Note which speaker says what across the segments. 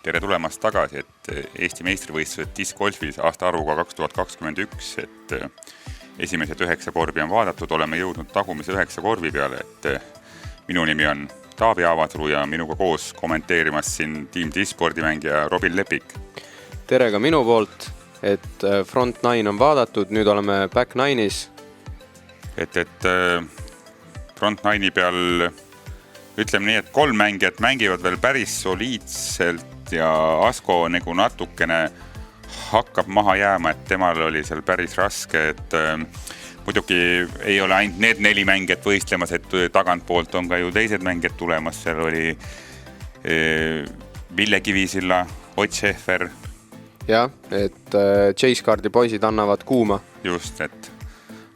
Speaker 1: Tere tulemast tagasi, et Eesti meistrivõistlused discgolfis aasta arvuga 2021, et esimesed 9 korvi on vaadatud, oleme jõudnud tagumise 9 korvi peale, et minu nimi on Taavi Avatru ja minuga koos kommenteerimas siin Team Dispordimängija Robin Lepik.
Speaker 2: Tere ka minu poolt, et front 9 on vaadatud, nüüd oleme back 9-is.
Speaker 1: Et front 9 peal ütleme nii, et 3 mängijat mängivad veel päris soliidselt ja Asko nagu natukene hakkab maha jääma, et temal oli seal päris raske, et muidugi ei ole ainult need 4 mängijat võistlemas, et tagantpoolt on ka ju teised mängijad tulemas, seal oli Ville Kivisilla, Ott Schäfer.
Speaker 2: Jah, et Chase Cardi poisid annavad kuuma.
Speaker 1: Just, et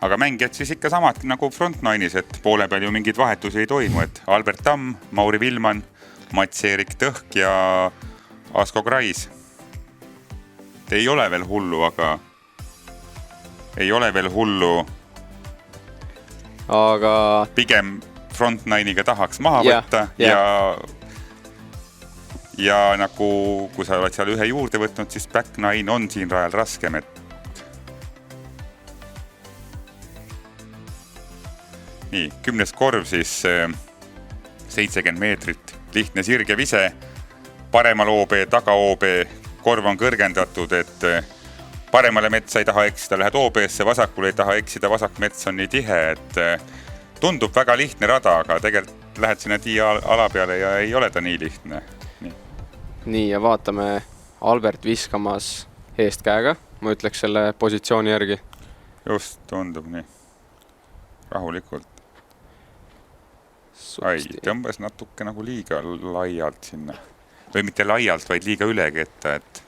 Speaker 1: aga mängijad siis ikka samad nagu front 9-is, et poole peal ju mingid vahetusi ei toimu, et Albert Tamm, Mauri Vilman, Mats-Erik Tõhk ja Asko Krais. Ei ole veel hullu,
Speaker 2: aga
Speaker 1: pigem front 9-iga tahaks maha võtta ja nagu kui sa oled seal ühe juurde võtnud, siis back 9 on siin rajal raskem, et nii, 10. korv siis 70 meetrit, lihtne sirge vise, paremal OB, taga OB, korv on kõrgendatud, et paremale metsa ei taha eksida, lähed OB-sse, vasakule ei taha eksida, vasak mets on nii tihe, et tundub väga lihtne rada, aga tegelikult lähed sinna tiia ala peale ja ei ole ta nii lihtne.
Speaker 2: Nii, ja vaatame Albert viskamas eest käega, ma ütleks selle positsiooni järgi.
Speaker 1: Just, tundub nii. Rahulikult. Ai, tõmbas natuke nagu liiga laialt sinna. Või mitte laialt, vaid liiga üleketta, et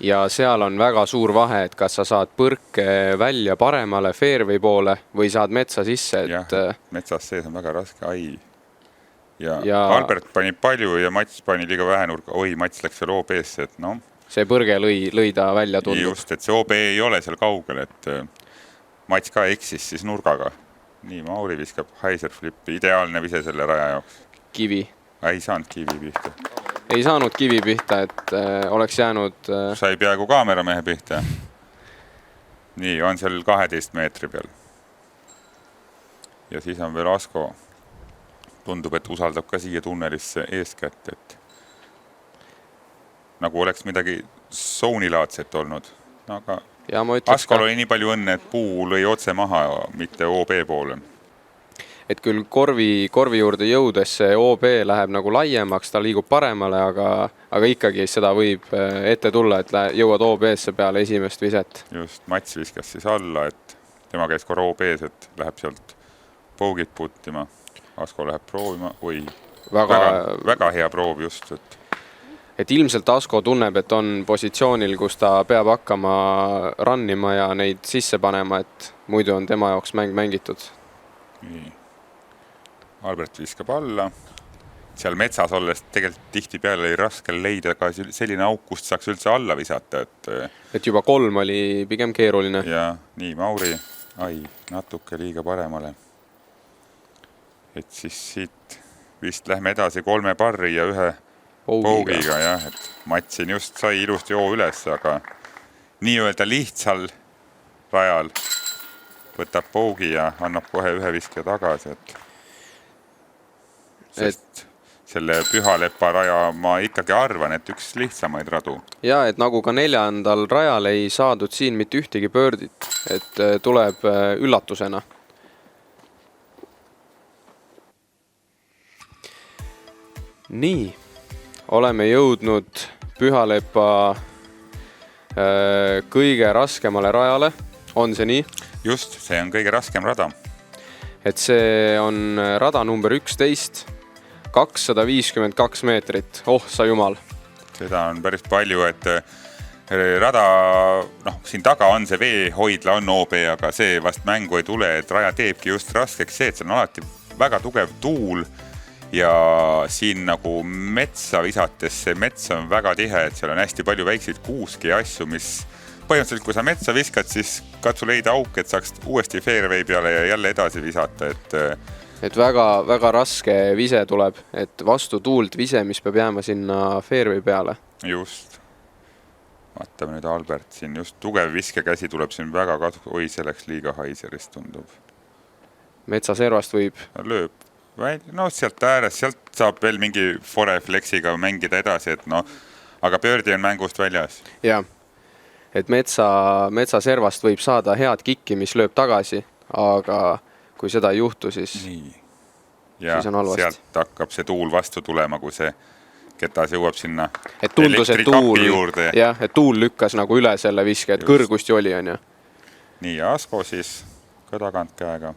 Speaker 2: ja seal on väga suur vahe, et kas sa saad põrke välja paremale fairway poole või saad metsa sisse. Et
Speaker 1: jah, metsas sees on väga raske, ai. Ja Albert pani palju ja Mats pani liiga vähe nurga. Oi, Mats läks veel OB-sse, et no.
Speaker 2: See põrge lõi ta välja tundub.
Speaker 1: Just, et see OB ei ole seal kaugel, et Mats ka eksis siis nurgaga. Nii, Mauri viskab Heiser flippi, ideaalne vise selle raja jaoks.
Speaker 2: Kivi.
Speaker 1: Ei saanud kivi pihta.
Speaker 2: Ei saanud kivi pihta, et oleks jäänud
Speaker 1: sai peaaegu kaameramehe pihta. Nii, on seal 12 meetri peal. Ja siis on veel Asko. Tundub, et usaldab ka siia tunnelisse eeskätt, et nagu oleks midagi soonilaadset olnud. Aga Askol oli nii palju õnne, et puu lõi otse maha, mitte OB poole.
Speaker 2: Et küll korvi juurde jõudes see OB läheb nagu laiemaks, ta liigub paremale, aga ikkagi seda võib ette tulla, et jõuad OB-sse peale esimest viset.
Speaker 1: Just, Mats viskas siis alla, et tema käis korra OB-s, et läheb sealt pougid puttima. Asko läheb proovima, väga hea proov just,
Speaker 2: et ilmselt Asko tunneb, et on positsioonil, kus ta peab hakkama rannima ja neid sisse panema, et muidu on tema jaoks mäng mängitud.
Speaker 1: Nii. Albert viskab alla. Seal metsas olles tegelikult tihti peale oli raskel leida ka selline auk, kust saaks üldse alla visata.
Speaker 2: Et juba 3 oli pigem keeruline.
Speaker 1: Ja nii, Mauri, natuke liiga paremale. Et siis siit vist lähme edasi 3 parri ja 1 Pougiga, jah, et Matsin just sai ilusti joo üles, aga nii-öelda lihtsal rajal võtab Pougi ja annab kohe 1 viske tagasi, sest selle Pühalepa raja ma ikkagi arvan, et üks lihtsamaid radu.
Speaker 2: Ja, et nagu ka 4. rajal ei saadud siin mitte ühtegi pöördit, et tuleb üllatusena. Nii. Oleme jõudnud Pühalepa kõige raskemale rajale. On see nii?
Speaker 1: Just, see on kõige raskem rada.
Speaker 2: Et see on rada number 11, 252 meetrit. Oh, sa jumal.
Speaker 1: Seda on päris palju, et rada, siin taga on see veehoidla, on OB, aga see vast mängu ei tule, et raja teebki just raskeks see, et see on alati väga tugev tuul. Ja siin nagu metsa visates, see mets on väga tihe, et seal on hästi palju väikseid kuuski ja asju, mis põhimõtteliselt, kui sa metsa viskad, siis katsu leida auk, et saaks uuesti fairway peale ja jälle edasi visata, et
Speaker 2: et väga raske vise tuleb, et vastu tuult vise, mis peab jääma sinna fairway peale.
Speaker 1: Just. Vaatame nüüd Albert siin, just tugev viskekäsi tuleb siin väga kasu, oi, see läks liiga haiserist, tundub.
Speaker 2: Metsaservast võib.
Speaker 1: Lööb välja, no sealt ääres, sealt saab veel mingi foreflexiga mängida edasi, et no, aga birdie on mängust väljas.
Speaker 2: Jah, et metsaservast võib saada head kikki, mis lööb tagasi, aga kui seda ei juhtu, siis
Speaker 1: ja
Speaker 2: siis on halvasti.
Speaker 1: Sealt hakkab see tuul vastu tulema, kui see ketas jõuab sinna
Speaker 2: et tundus, et
Speaker 1: elektrikapi juurde.
Speaker 2: Jah, et tuul lükkas nagu üle selle viske, et kõrgusti oli, on ju.
Speaker 1: Nii, ja Asko siis ka tagant käega.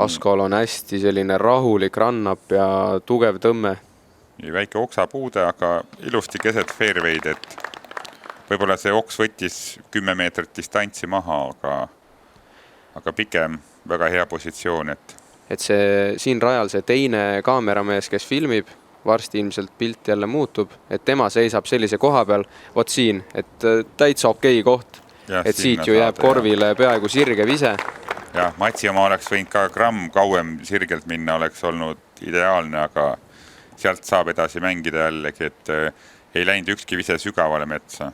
Speaker 2: Askol on hästi selline rahulik rannap ja tugev tõmme.
Speaker 1: Nii väike oksapuude, aga ilusti keset fairway'd, et võib-olla see oks võttis 10 meetrit distantsi maha, aga pigem väga hea positsioon,
Speaker 2: et see siin rajal see teine kaameramees, kes filmib, varsti ilmselt pilt jälle muutub, et tema seisab sellise koha peal, vot siin, et täitsa okei koht, et siit ju jääb korvile peaaegu sirge vise.
Speaker 1: Jah, Matsi oma oleks võinud ka gramm kauem sirgelt minna, oleks olnud ideaalne, aga sealt saab edasi mängida jällegi, et ei läinud ükski vise sügavale metsa.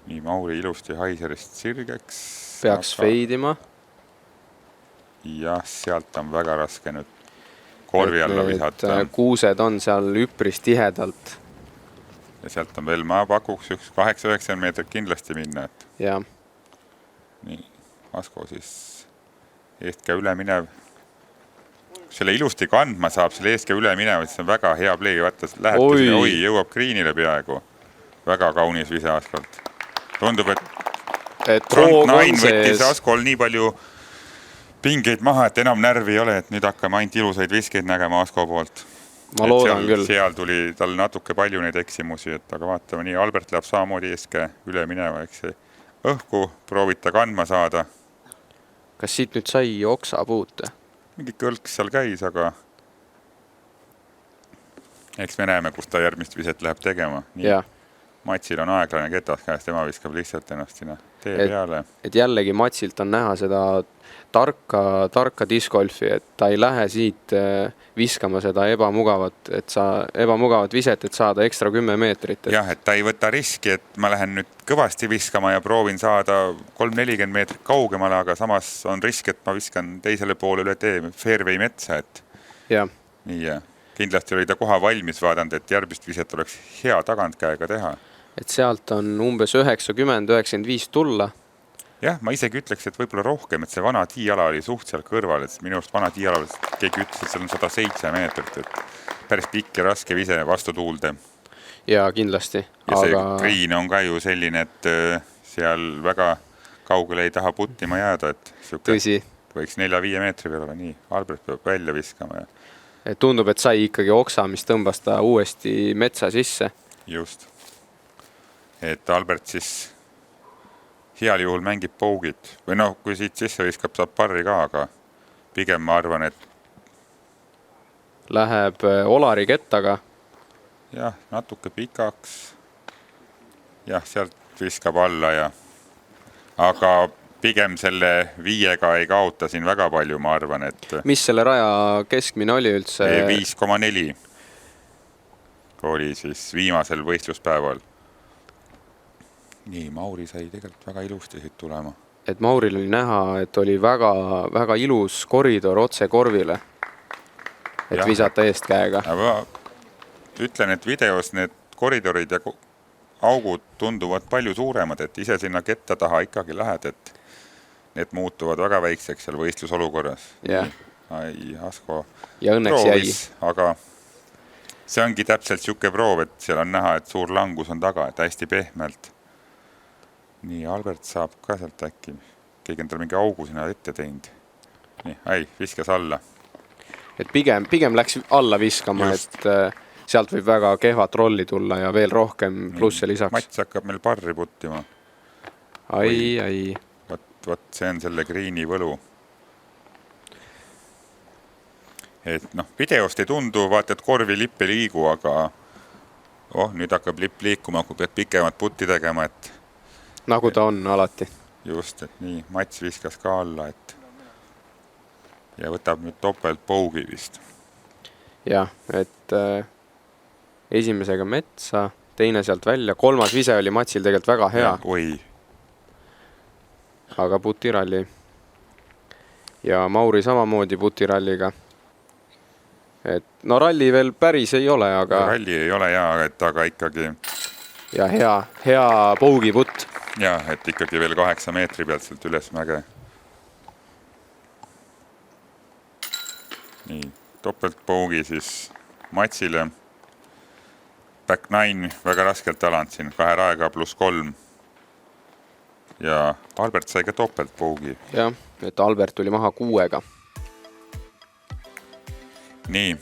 Speaker 1: Nii, Mauri ilusti haiserist sirgeks.
Speaker 2: Peaks feidima.
Speaker 1: Jah, sealt on väga raske nüüd korvi alla visata.
Speaker 2: Kuused on seal üpris tihedalt.
Speaker 1: Ja sealt on veel, ma pakuks üks 8-9 meetrit kindlasti minna. Et...
Speaker 2: Ja.
Speaker 1: Nii, Asko siis eestkä üle minev. Selle ilusti kandma saab, selle eestkä üle minev, et see on väga hea play. Vaata, läheb jõuab greenile peaaegu. Väga kaunis vise Askolt. Tundub, et front nine võttis Askol nii palju pingeid maha, et enam närvi ei ole, et nüüd hakkame ainult ilusaid viskeid nägema Asko poolt.
Speaker 2: Ma loodan küll.
Speaker 1: Seal tuli tal natuke palju neid eksimusi, aga vaatame nii, Albert läheb samamoodi eeskä üle mineva, eks see õhku proovita kandma saada.
Speaker 2: Kas siit nüüd sai oksa puute?
Speaker 1: Mingi kõlks seal käis, aga eks me näeme, kus ta järgmist viset läheb tegema. Nii. Matsil on aeglane ketas käes, tema viskab lihtsalt ennast sinna tee peale. Et
Speaker 2: jällegi Matsilt on näha seda tarka discgolfi, et ta ei lähe siit viskama seda ebamugavat viset, et saada ekstra 10 meetrit.
Speaker 1: Jah, et ta ei võta riski, et ma lähen nüüd kõvasti viskama ja proovin saada 3-40 meetrit kaugemale, aga samas on risk, et ma viskan teisele poole üle tee fairway metsa. Nii, kindlasti oli ta koha valmis vaadanud, et järgmist viset oleks hea tagantkäega teha.
Speaker 2: Et sealt on umbes 90-95 tulla.
Speaker 1: Jah, ma isegi ütleks, et võib-olla rohkem, et see vana tiiala oli suht seal kõrval, et minu arust vana tiiala, keegi ütles, et seal on 107 meetrit, et päris pikk ja raske vise vastu tuulde.
Speaker 2: Ja kindlasti.
Speaker 1: Ja see green on ka ju selline, et seal väga kaugele ei taha puttima jääda, et
Speaker 2: tõsi.
Speaker 1: Võiks 4-5 meetri peal olla nii, Albert peab välja viskama.
Speaker 2: Et tundub, et sai ikkagi oksa, mis tõmbas ta uuesti metsa sisse.
Speaker 1: Just. Et Albert siis heal juhul mängib pougid. Või noh, kui siit sisse viskab, saab parri ka, aga pigem ma arvan, et
Speaker 2: läheb Olari kettaga.
Speaker 1: Jah, natuke pikaks. Jah, sealt viskab alla ja aga pigem selle viiega ei kaota siin väga palju, ma arvan, et
Speaker 2: mis selle raja keskmine oli üldse?
Speaker 1: 5,4 oli siis viimasel võistluspäeval. Nii, Mauri sai tegelikult väga ilusti siit tulema.
Speaker 2: Et Mauril oli näha, et oli väga ilus koridor otse korvile. Et visata eest käega.
Speaker 1: Ma ütlen, et videos need koridorid ja augud tunduvad palju suuremad, et ise sinna ketta taha ikkagi lähed, et need muutuvad väga väikseks seal võistlusolukorras. Asko
Speaker 2: ja õnneks
Speaker 1: proovis, aga see ongi täpselt siuke proov, et seal on näha, et suur langus on taga, et hästi pehmelt. Nii, Albert saab ka sealt äkki. Keegi on tal mingi augu sinna ette teinud. Nii, viskas alla.
Speaker 2: Et pigem läks alla viskama, et sealt võib väga kehvat rolli tulla ja veel rohkem plusse lisaks.
Speaker 1: Mats hakkab meil parri puttima. Vot see on selle greeni võlu. Et noh, videost ei tundu, vaata, et korvi lipp ei liigu, aga nüüd hakkab lipp liikuma, kui pead pikemat putti tegema, et
Speaker 2: nagu ta on alati.
Speaker 1: Just, et nii, Mats viskas ka alla, et ja võtab nüüd topelt pougi vist.
Speaker 2: jah, et esimesega metsa, teine sealt välja, kolmas vise oli Matsil tegelikult väga hea.
Speaker 1: Oi.
Speaker 2: Aga putiralli. Ja Mauri samamoodi putiralliga. Et no ralli veel päris ei ole, aga...
Speaker 1: Ralli ei ole aga ikkagi...
Speaker 2: Ja hea pougi putt.
Speaker 1: Ja, et ikkagi veel 8 meetri pealt sealt üles mäge. Nii, topelt pougi siis Matsile. Back 9 väga raskelt alanud siin, 2 raega +3. Ja Albert sai ka topelt pougi.
Speaker 2: Jah, et Albert tuli maha 6-ga.
Speaker 1: Nii,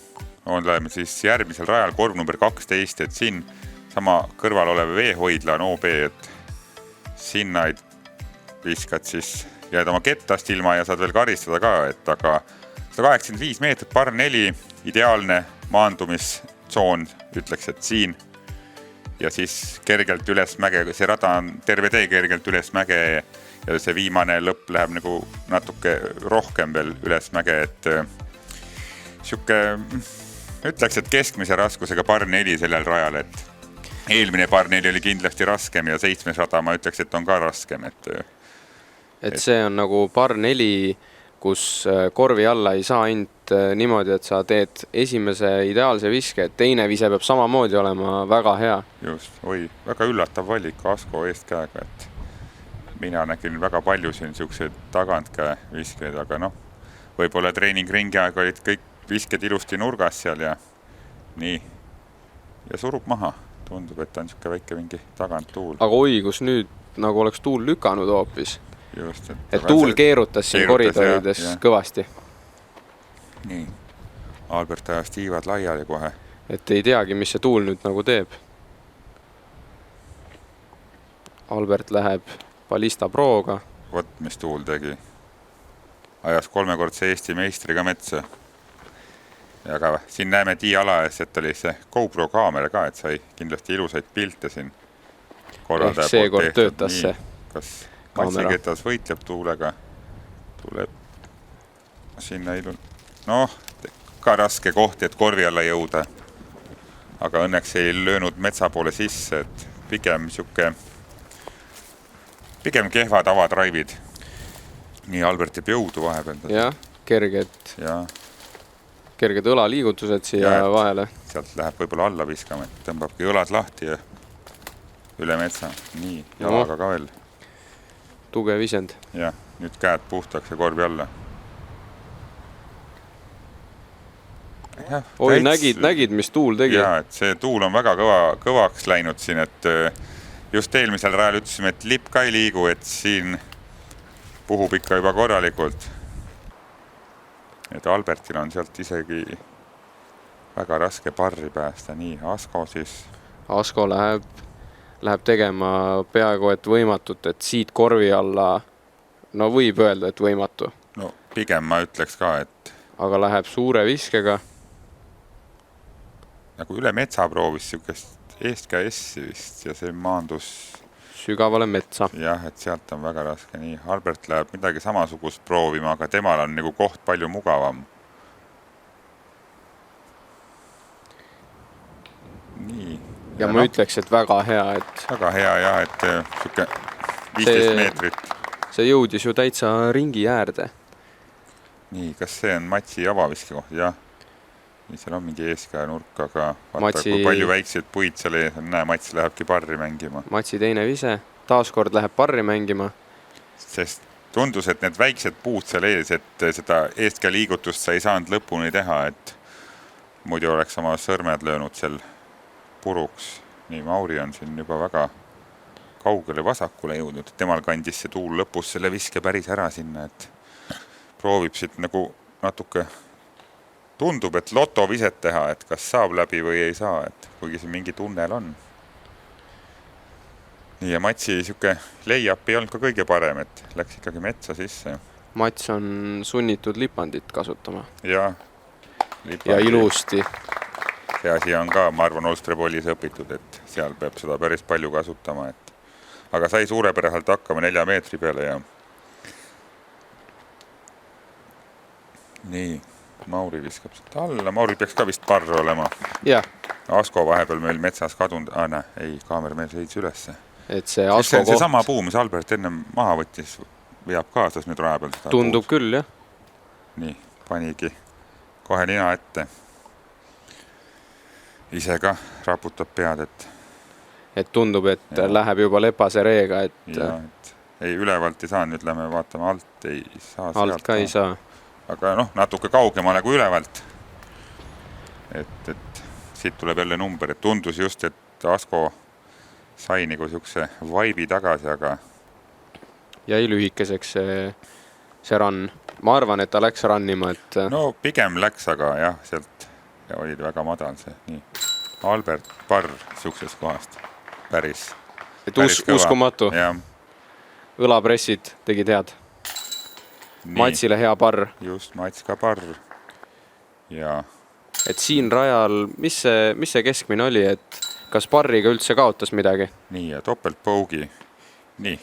Speaker 1: oleme siis järgmisel rajal korv number 12, et siin sama kõrval olev veehoidla on OB, et sinna viskad siis, jääd oma kettast ilma ja saad veel karistada ka, et aga 185 meetrit, par 4, ideaalne maandumistsoon, ütleks, et siin. Ja siis kergelt üles mäge, see rada on terve tee kergelt üles mäge ja see viimane lõpp läheb nagu natuke rohkem veel üles mäge, et siuke, ütleks, et keskmise raskusega par 4 sellel rajal, et eelmine par 4 oli kindlasti raskem ja 7. rada ma ütleks, et on ka raskem, et
Speaker 2: see on nagu par 4, kus korvi alla ei saa ainult niimoodi, et sa teed esimese ideaalse viske, et teine vise peab samamoodi olema väga hea.
Speaker 1: Just, väga üllatav valik Asko eestkäega, et mina nägin väga palju siin siukseid tagantkäe viskeid, aga noh, võib-olla treeningringi aeg olid kõik visked ilusti nurgas seal ja nii. Ja surub maha. Tundub, et on siuke väike mingi tagant tuul.
Speaker 2: Aga oi, kus nüüd nagu oleks tuul lükanud hoopis.
Speaker 1: Just,
Speaker 2: et tuul keerutas siin koridorides kõvasti.
Speaker 1: Nii, Albert ajas tiivad laiali kohe.
Speaker 2: Et ei teagi, mis see tuul nüüd nagu teeb. Albert läheb Ballista Proga.
Speaker 1: Vot, mis tuul tegi. Ajas 3-kordse Eesti meistriga metsa. Ja ka siin näeme ala ees, et oli see GoPro kaamera ka, et sai kindlasti ilusaid pilte siin.
Speaker 2: Ehk seekord töötas see
Speaker 1: kas Matsiketas võitleb tuulega, tuleb sinna noh, ka raske koht, et korvi alla jõuda. Aga õnneks ei löönud metsa poole sisse, et pigem kehvad avadraivid. Nii Albert jääb jõudu vahepeal.
Speaker 2: Jah, kerged õlaliigutused siia vahele.
Speaker 1: Sealt läheb võib-olla alla viskama, et tõmbabki õlad lahti ja üle metsa. Nii, jalaga ka veel.
Speaker 2: Tugev isend.
Speaker 1: Jah, nüüd käed puhtaks ja korvi alla.
Speaker 2: Oi, nägid, mis tuul tegi?
Speaker 1: Jaa, et see tuul on väga kõvaks läinud siin, et just eelmisel rajal ütlesime, et lipp ka ei liigu, et siin puhub ikka juba korralikult. Et Albertil on sealt isegi väga raske parri päästa. Nii, Asko siis.
Speaker 2: Asko läheb tegema peaaegu et võimatut, et siit korvi alla, no võib öelda, et võimatu.
Speaker 1: No pigem ma ütleks ka, et...
Speaker 2: Aga läheb suure viskega.
Speaker 1: Nagu üle metsa proovis siukest eestkäe S-i vist ja see maandus...
Speaker 2: Sügavale metsa.
Speaker 1: Jah, et sealt on väga raske. Nii, Albert läheb midagi samasugust proovima, aga temal on nagu koht palju mugavam. Nii.
Speaker 2: Ja ma ütleks, et väga hea, et...
Speaker 1: Väga hea, jah, et siuke 15 meetrit.
Speaker 2: See jõudis ju täitsa ringi äärde.
Speaker 1: Nii, kas see on Matsi avaviske koht? Jah. Nii, seal on mingi eeskäe nurk, aga vaata, kui palju väikseid puid seal ees on. Näe, Mats lähebki parri mängima.
Speaker 2: Matsi teine vise. Taaskord läheb parri mängima.
Speaker 1: Sest tundus, et need väiksed puud seal ees, et seda eeskäe liigutust sa ei saanud lõpuni teha, et muidu oleks oma sõrmed löönud seal puruks. Nii, Mauri on siin juba väga kaugele vasakule jõudnud. Temal kandis see tuul lõpus selle viske päris ära sinna, et proovib siit nagu natuke tundub, et loto viset teha, et kas saab läbi või ei saa, et kuigi see mingi tunnel on. Nii, ja Matsi siuke layup ei olnud ka kõige parem, et läks ikkagi metsa sisse.
Speaker 2: Mats on sunnitud lipandit kasutama.
Speaker 1: Ja
Speaker 2: ilusti.
Speaker 1: See asi on ka, ma arvan, Olstrepolis õpitud, et seal peab seda päris palju kasutama, et aga sai suurepäraselt hakkama 4 meetri peale ja Nii, Mauri viskab seda alla. Mauri peaks ka vist parr olema.
Speaker 2: Jah.
Speaker 1: Asko vahepeal meil metsas kadunud. Ei, kaamermees heidis ülesse.
Speaker 2: Et see Asko koht...
Speaker 1: See sama puu, mis Albert enne maha võttis, veab kaasas nüüd raja peal.
Speaker 2: Tundub küll, jah.
Speaker 1: Nii, panigi kohe nina ette. Ise ka raputab pead,
Speaker 2: et tundub, et läheb juba lepase reega,
Speaker 1: et ei, ülevalt ei saa, nüüd lähme vaatame alt, ei saa.
Speaker 2: Alt ka ei saa.
Speaker 1: Aga natuke kaugemale kui ülevalt. Et siit tuleb jälle number, et tundus just, et Asko sai nagu siukse vaibi tagasi, aga...
Speaker 2: Jäi lühikeseks see run. Ma arvan, et ta läks rannima, et...
Speaker 1: No pigem läks, aga jah, sealt ja oli väga madal see. Nii. Albert Parr siuksest kohast. Päris
Speaker 2: uskumatu.
Speaker 1: Ja.
Speaker 2: Õlapressid tegid head. Nii. Matsile hea parr.
Speaker 1: Just, Mats ka parr. Ja...
Speaker 2: Et siin rajal, mis see keskmine oli, et kas parriga üldse kaotas midagi?
Speaker 1: Nii, ja topeltpougi. Nii.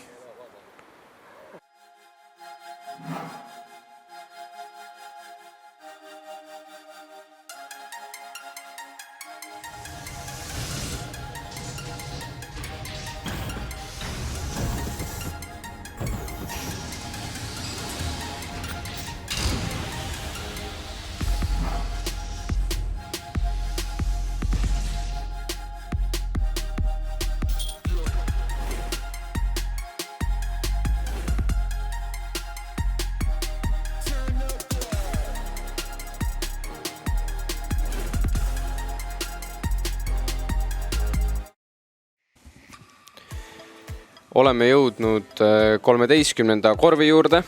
Speaker 2: Oleme jõudnud 13. korvi juurde.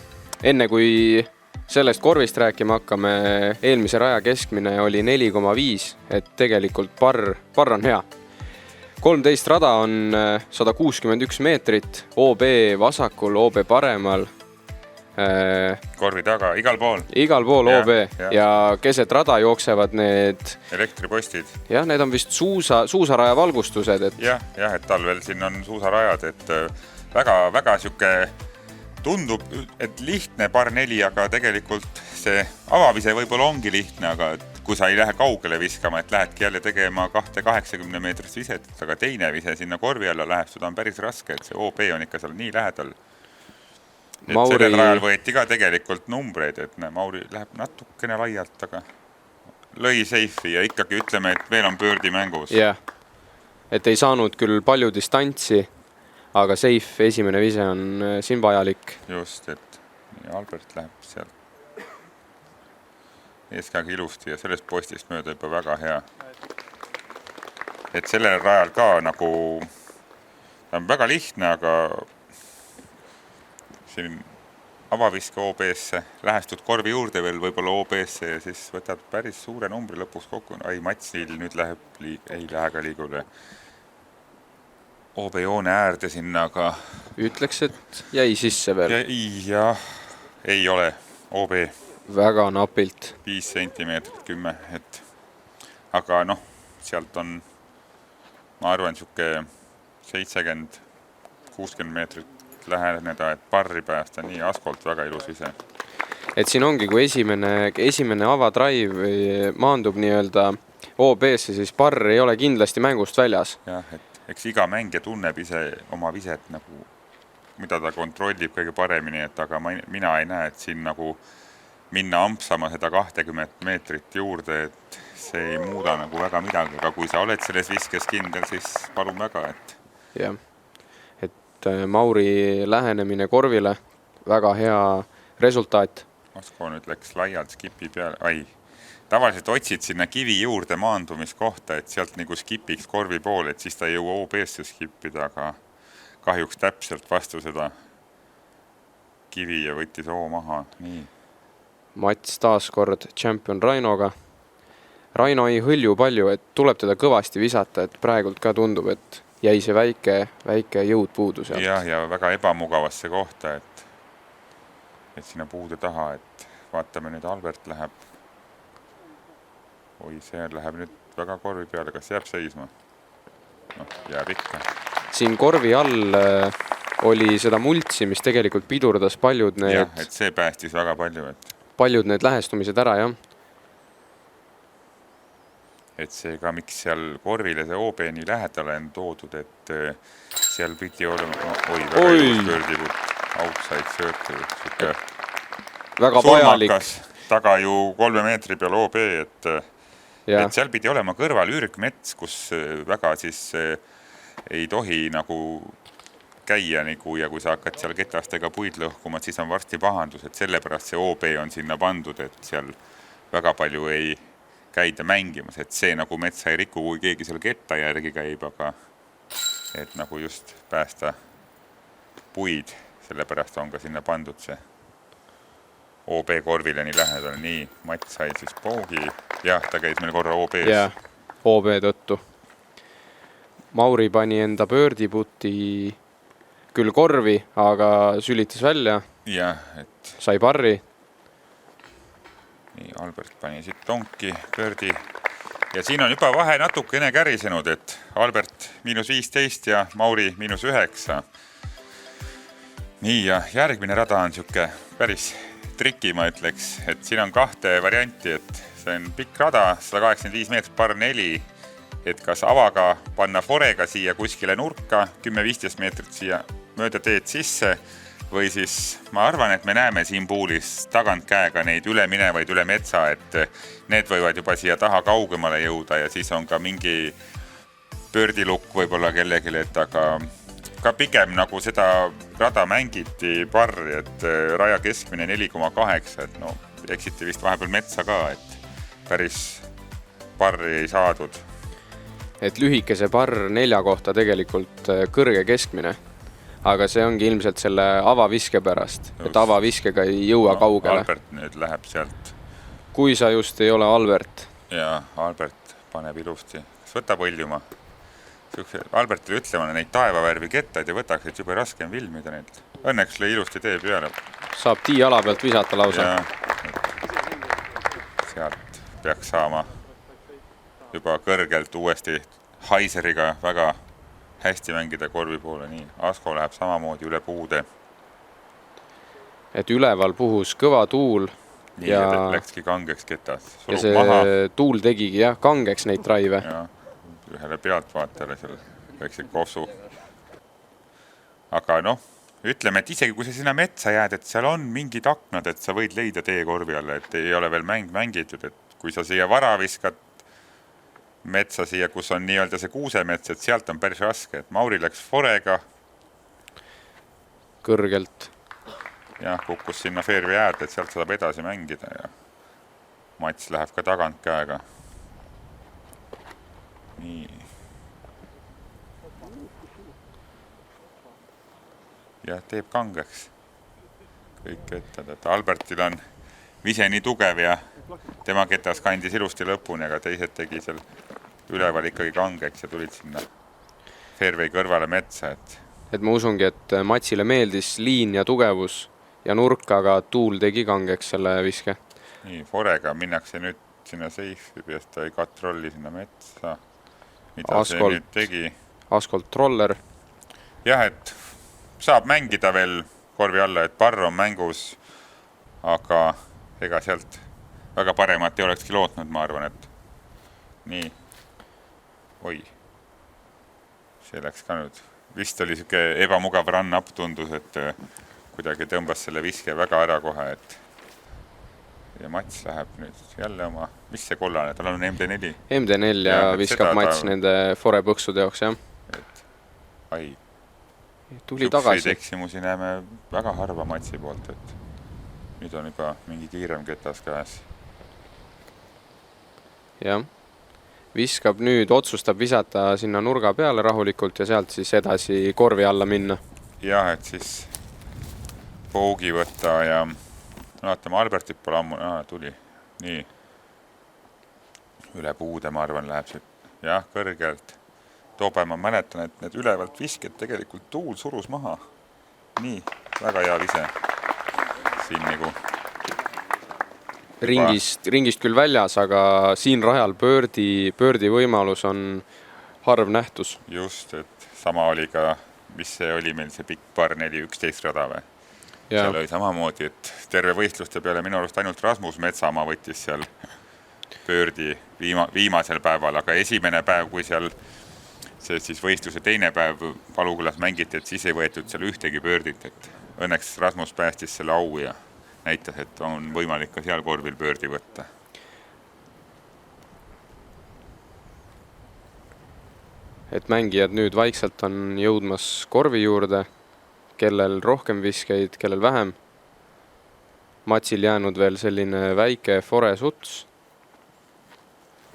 Speaker 2: Enne kui sellest korvist rääkima hakkame, eelmise raja keskmine oli 4,5, et tegelikult parr on hea. 13 rada on 161 meetrit, OB vasakul, OB paremal.
Speaker 1: Korvi taga, igal pool.
Speaker 2: Igal pool OB ja keset rada jooksevad need...
Speaker 1: Elektripostid.
Speaker 2: Jah, need on vist suusaraja valgustused. Et...
Speaker 1: Jah, et talvel siin on suusarajad, et väga siuke tundub, et lihtne par 4, aga tegelikult see avavise võib-olla ongi lihtne, aga kui sa ei lähe kaugele viskama, et lähedki jälle tegema 80 meetrist viset, aga teine vise sinna korvi alla läheb, seda on päris raske, et see OB on ikka seal nii lähedal. Et sellel rajal võeti ka tegelikult numbreid, et Mauri läheb natukene laialt, aga lõi seifi ja ikkagi ütleme, et veel on pöördi mängus.
Speaker 2: Jah, et ei saanud küll palju distantsi, aga safe esimene vise on siin vajalik.
Speaker 1: Just, et Albert läheb sealt eeskagi ilusti ja sellest postist mööda juba väga hea. Et sellel rajal ka nagu, ta on väga lihtne, aga siin avaviske OB-sse, lähestud korvi juurde veel võib-olla OB-sse ja siis võtad päris suure numbri lõpuks kokku. Ai, Matsil nüüd ei lähe ka liigule OB-joone äärde sinna, aga...
Speaker 2: Ütleks, et jäi sisse veel.
Speaker 1: Ei ole OB.
Speaker 2: Väga napilt.
Speaker 1: 5 sentimeetrit 10, et... Aga sealt on, ma arvan, siuke 70-60 meetrit läheneda, et parri päästa nii Askolt väga ilus vise.
Speaker 2: Et siin ongi, kui esimene avadraiv maandub nii-öelda OB-sse, siis parr ei ole kindlasti mängust väljas.
Speaker 1: Jah, et eks iga mängija tunneb ise oma viset, nagu, mida ta kontrollib kõige paremini, et aga mina ei näe, et siin nagu minna ampsama seda 20 meetrit juurde, et see ei muuda nagu väga midagi, aga kui sa oled selles viskes kindel, siis palun väga, et...
Speaker 2: Jah. Mauri lähenemine korvile, väga hea resultaat.
Speaker 1: Asko nüüd läks laialt skipi peale. Tavaliselt otsid sinna kivi juurde maandumiskohta, et sealt nagu skipiks korvi poole, et siis ta ei jõua OB-sse skipida, aga kahjuks täpselt vastu seda kivi ja võttis O maha. Nii.
Speaker 2: Mats taas kord champion Rainoga. Raino ei hõlju palju, et tuleb teda kõvasti visata, et praegult ka tundub, et jäi see väike jõud puudu sealt.
Speaker 1: Ja väga ebamugavasse kohta, et sinna puude taha, et vaatame nüüd Albert läheb. Oi, see läheb nüüd väga korvi peale, kas jääb seisma? Jääb ikka.
Speaker 2: Siin korvi all oli seda multsi, mis tegelikult pidurdas paljud need...
Speaker 1: Jah, et see päästis väga palju, et...
Speaker 2: paljud need lähestumised ära, jah.
Speaker 1: Et see ka, miks seal korvile see OB nii lähedale on toodud, et seal pidi olema, väga ilus pöördiput, outside circle,
Speaker 2: väga vajalik.
Speaker 1: Taga ju 3 meetri peal OB, et seal pidi olema kõrval ürgmets, kus väga siis ei tohi nagu käia nagu, ja kui sa hakkad seal ketastega puid lõhkuma, siis on varsti pahandus, et sellepärast see OB on sinna pandud, et seal väga palju ei käida mängimas, et see nagu metsa ei riku, kui keegi seal ketta järgi käib, aga et nagu just päästa puid, sellepärast on ka sinna pandud see OB korvile nii lähedal, nii Mats sai siis poogi, jah, ta käis meil korra OB-s.
Speaker 2: Jah, OB tõttu. Mauri pani enda pöördiputi küll korvi, aga sülitas välja.
Speaker 1: Jah, et
Speaker 2: sai parri.
Speaker 1: Nii, Albert pani siit tonki, pöördi. Ja siin on juba vahe natukene kärisenud, et Albert -15 ja Mauri -9. Nii, ja järgmine rada on siuke päris triki, ma ütleks, et siin on 2 varianti, et see on pikk rada, 185 meetrit, par 4, et kas avaga panna forega siia kuskile nurka, 10-15 meetrit siia mööda teed sisse, või siis ma arvan, et me näeme siin puulis tagant käega neid üle minevaid üle metsa, et need võivad juba siia taha kaugemale jõuda ja siis on ka mingi pöördilukk võib-olla kellegile, et aga ka pigem nagu seda rada mängiti parri, et raja keskmine 4,8, et no eksiti vist vahepeal metsa ka, et päris parri ei saadud.
Speaker 2: Et lühikese parr 4 kohta tegelikult kõrge keskmine, aga see ongi ilmselt selle avaviske pärast, et avaviskega ei jõua kaugele.
Speaker 1: Albert nüüd läheb sealt.
Speaker 2: Kui sa just ei ole Albert.
Speaker 1: Ja Albert paneb ilusti. Kas võtab õljuma? Albertile ütlema neid taevavärvi kettaid ja võtaks, et juba raskem filmida neid. Õnneks lõi ilusti tee peale.
Speaker 2: Saab jala pealt visata lausa.
Speaker 1: Ja, sealt peaks saama juba kõrgelt uuesti Haiseriga väga hästi mängida korvi poole. Nii, Asko läheb samamoodi üle puude.
Speaker 2: Et üleval puhus kõva tuul.
Speaker 1: Nii, ja läkski kangeks ketas.
Speaker 2: Ja see tuul tegigi jah, kangeks neid traive.
Speaker 1: Ja ühele pealtvaatajale seal väikse kossu. Aga noh, ütleme, et isegi kui sa sinna metsa jääd, et seal on mingid aknad, et sa võid leida teie korvi alla, et ei ole veel mängitud, et kui sa siia vara viskad metsa siia, kus on nii-öelda see kuusemets, et sealt on päris raske, et Mauri läks forega.
Speaker 2: Kõrgelt.
Speaker 1: Ja kukkus sinna fairway äärde, et sealt saab edasi mängida ja Mats läheb ka tagant käega. Nii. Ja teeb kangeks. Kõik kettad, et Albertil on vise nii tugev ja tema ketas kandis ilusti lõpuni, aga teised tegi seal üleval ikkagi kangeks ja tulid sinna fairway kõrvale metsa.
Speaker 2: Et ma usungi, et Matsile meeldis liin ja tugevus ja nurk, aga tuul tegi kangeks selle viske.
Speaker 1: Nii, forega minnakse nüüd sinna seifi, peast ta ei katrolli sinna metsa. Mida
Speaker 2: Askolt,
Speaker 1: see nüüd tegi?
Speaker 2: Askolt troller.
Speaker 1: Jah, et saab mängida veel korvi alla, et parr on mängus, aga ega sealt väga paremat ei olekski lootnud, ma arvan, et nii. Oi, see läks ka nüüd. Vist oli siuke ebamugav run-up tundus, et kuidagi tõmbas selle viske väga ära kohe, et ja Mats läheb nüüd jälle oma, mis see kollane, tal on MD4.
Speaker 2: MD4 ja viskab Mats nende forepõksude jaoks, jah.
Speaker 1: Et, ai,
Speaker 2: tuli tagasi.
Speaker 1: Eksimusi näeme väga harva Matsi poolt, et nüüd on juba mingi kiirem ketas käes.
Speaker 2: Jah, viskab nüüd, otsustab visata sinna nurga peale rahulikult ja sealt siis edasi korvi alla minna.
Speaker 1: Jah, et siis poogi võtta ja vaatame, Albertit pole ammu, tuli, nii, üle puude, ma arvan, läheb see, jah, kõrgelt. Toobe, ma mäletan, et need ülevalt visked tegelikult tuul surus maha. Nii, väga hea vise. Siin nagu
Speaker 2: ringist küll väljas, aga siin rajal pöördi võimalus on harv nähtus.
Speaker 1: Just, et sama oli ka, mis see oli meil see pikk par 4-11 rada või? seal oli samamoodi, et terve võistluste peale minu arust ainult Rasmus Metsamaa võttis seal pöördi viimasel päeval, aga esimene päev, kui seal see siis võistluse teine päev Palukülas mängiti, et siis ei võetud seal ühtegi pöördit, et õnneks Rasmus päästis selle au ja näitas, et on võimalik ka seal korvil pöördi võtta.
Speaker 2: Et mängijad nüüd vaikselt on jõudmas korvi juurde, kellel rohkem viskeid, kellel vähem. Matsil jäänud veel selline väike Fore Suts.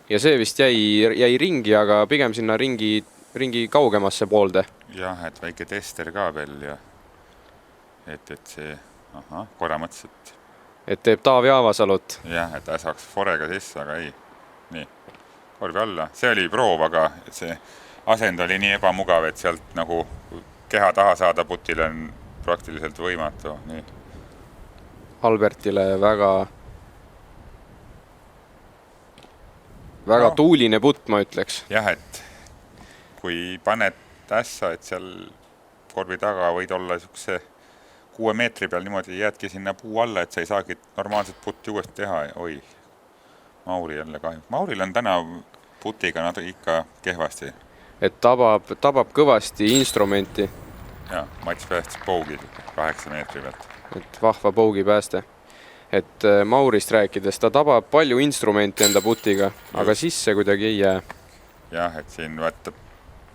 Speaker 2: Ja see vist jäi ringi, aga pigem sinna ringi kaugemasse poolde.
Speaker 1: Jah, et väike tester ka veel ja et see, korra mõtles,
Speaker 2: et teeb Taavi Aavasalut.
Speaker 1: Jah, et saaks Forega sisse, aga ei. Nii, korvi alla. See oli proov, aga see asend oli nii ebamugav, et sealt nagu keha taha saada putile on praktiliselt võimatu. Nii.
Speaker 2: Albertile väga tuuline putt, ma ütleks.
Speaker 1: Jah, et kui paned ässa, et seal korvi taga võid olla niisuguse 6 meetri peal, niimoodi jäädki sinna puu alla, et sa ei saagi normaalset putti uuesti teha. Oi, Mauri jälle kahju. Mauril on täna putiga nad ikka kehvasti.
Speaker 2: Et tabab kõvasti instrumenti.
Speaker 1: Ja, Mats päästis pougi 8 meetri pealt.
Speaker 2: Et vahva pougi pääste. Et Maurist rääkides, ta tabab palju instrumenti enda putiga, aga sisse kuidagi ei jää.
Speaker 1: Jah, et siin võtab,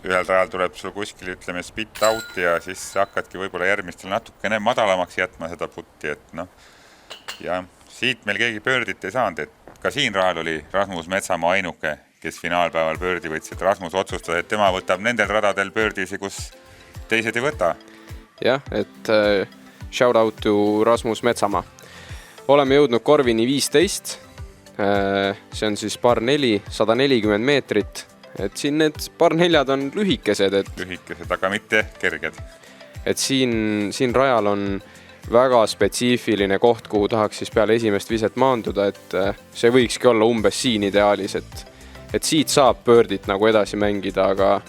Speaker 1: ühel rajal tuleb sul kuskil, ütleme, spit out ja siis hakkadki võib-olla järgmistel natukene madalamaks jätma seda putti, et noh. Ja siit meil keegi pöördit ei saanud, et ka siin rajal oli Rasmus Metsamaa ainuke, kes finaalpäeval pöördi võttis, et Rasmus otsustas, et tema võtab nendel radadel pöördisi, kus teised ei võta.
Speaker 2: Jah, et shout out to Rasmus Metsamaa. Oleme jõudnud korvini 15. See on siis par 4, 140 meetrit. Et siin need par 4 on lühikesed.
Speaker 1: Lühikesed, aga mitte kerged.
Speaker 2: Et siin rajal on väga spetsiifiline koht, kuhu tahaks siis peale esimest viset maanduda, et see võikski olla umbes siin ideaalis, et siit saab pöördit nagu edasi mängida, aga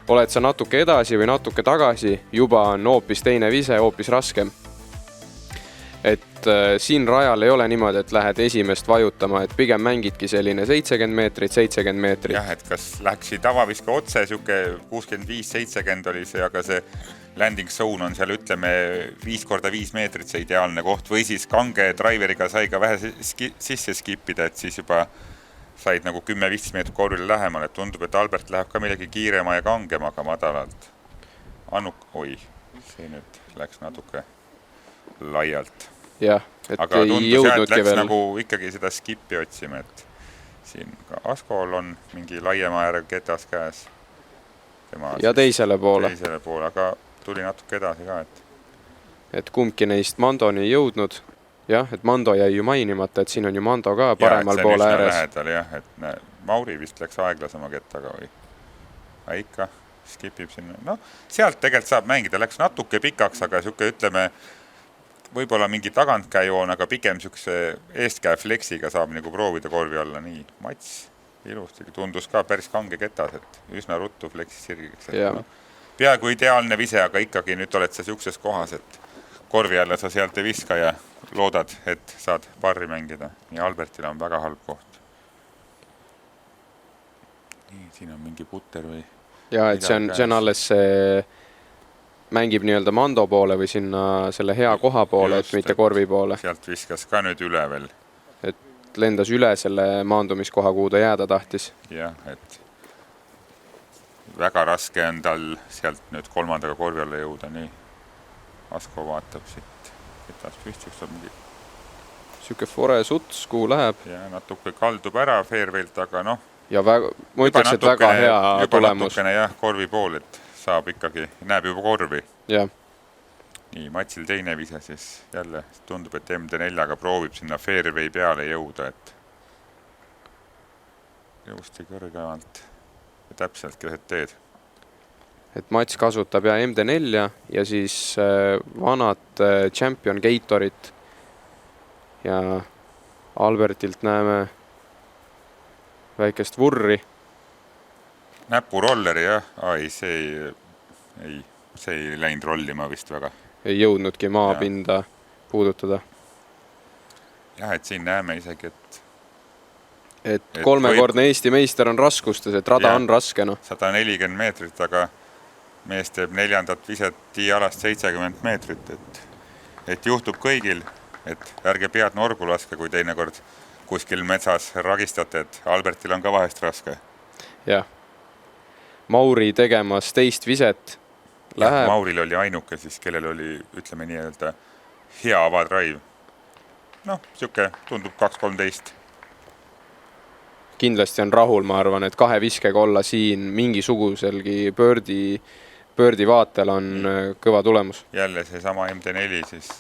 Speaker 2: oled sa natuke edasi või natuke tagasi, juba on hoopis teine vise, hoopis raskem. Et siin rajal ei ole niimoodi, et lähed esimest vajutama, et pigem mängidki selline 70 meetrit, 70 meetrit.
Speaker 1: Jah, et kas läksid avaviske otse, siuke 65-70 oli see, aga see landing zone on seal, ütleme, 5x5 meetrit see ideaalne koht, või siis kange driveriga sai ka vähe sisse skipida, et siis juba said nagu 10-15 meetrit korvile lähemal, et tundub, et Albert läheb ka midagi kiirema ja kangema, aga madalalt. See nüüd läks natuke laialt.
Speaker 2: Jah, et
Speaker 1: aga
Speaker 2: ei
Speaker 1: tundus,
Speaker 2: jõudnudki
Speaker 1: läks
Speaker 2: veel.
Speaker 1: nagu ikkagi seda skipi otsime, et siin ka Askol on mingi laiema ääre ketas käes.
Speaker 2: Ja teisele poole.
Speaker 1: Teisele poole, aga tuli natuke edasi ka,
Speaker 2: et kumbki neist Mandoni ei jõudnud. Jah, et Mando jäi ju mainimata, et siin on ju Mando ka paremal poole ääres.
Speaker 1: Lähedal, jah, et Mauri vist läks aeglasema kettaga või ikka skipib sinna. No, sealt tegelikult saab mängida, läks natuke pikaks, aga siuke, ütleme, võib-olla mingi tagantkäijoon, aga pikem siukse eestkäe fleksiga saab nagu proovida korvi alla. Nii, Mats ilusti tundus ka päris kange ketas, et üsna ruttu fleksis sirgiks. Peaaegu ideaalne vise, aga ikkagi nüüd oled sa siukses kohas, et korvi alla sa sealt ei viska ja loodad, et saad parri mängida. Nii Albertil on väga halb koht. Nii, siin on mingi putter või...
Speaker 2: Ja, et see on alles see mängib nii-öelda Mando poole või sinna selle hea koha poole, et mitte korvi poole.
Speaker 1: Sealt viskas ka nüüd üle veel.
Speaker 2: Et lendas üle selle maandumiskoha, kuhu ta jääda tahtis.
Speaker 1: Jah, et väga raske on tal sealt nüüd kolmandaga korvi alla jõuda. Nii, Asko vaatab siit, ketas püstiks on mingi...
Speaker 2: Siuke Fore Suts, kuhu läheb.
Speaker 1: Ja natuke kaldub ära Fairwaylt, aga noh.
Speaker 2: Ja väga, ma ütleks, et väga hea tulemus.
Speaker 1: Natukene jah, korvi pool, et saab ikkagi, näeb juba korvi.
Speaker 2: Jah.
Speaker 1: Nii, Matsil teine vise siis jälle tundub, et MD4-ga proovib sinna Fairway peale jõuda, et jõusti kõrgemalt ja täpselt keset teed.
Speaker 2: Et Mats kasutab ja MD4 ja siis vanad Champion Gatorit ja Albertilt näeme väikest vurri.
Speaker 1: Näpurolleri, jah. See ei läinud rollima vist väga.
Speaker 2: ei jõudnudki maapinda puudutada.
Speaker 1: Jah, et siin näeme isegi,
Speaker 2: et kolmekordne Eesti meister on raskustes, et rada on raske.
Speaker 1: 140 meetrit, aga mees teeb 4. viset tiialast 70 meetrit, et juhtub kõigil, et ärge pead norgu laske, kui teinekord kuskil metsas ragistate, et Albertil on ka vahest raske.
Speaker 2: Jah. Mauri tegemas teist viset läheb.
Speaker 1: Mauril oli ainuke siis, kellel oli, ütleme nii öelda, hea avadraiv. Siuke tundub 2-13.
Speaker 2: Kindlasti on rahul, ma arvan, et 2 viskega olla siin mingisuguselgi pöördi vaatel on kõva tulemus.
Speaker 1: Jälle see sama MD4 siis.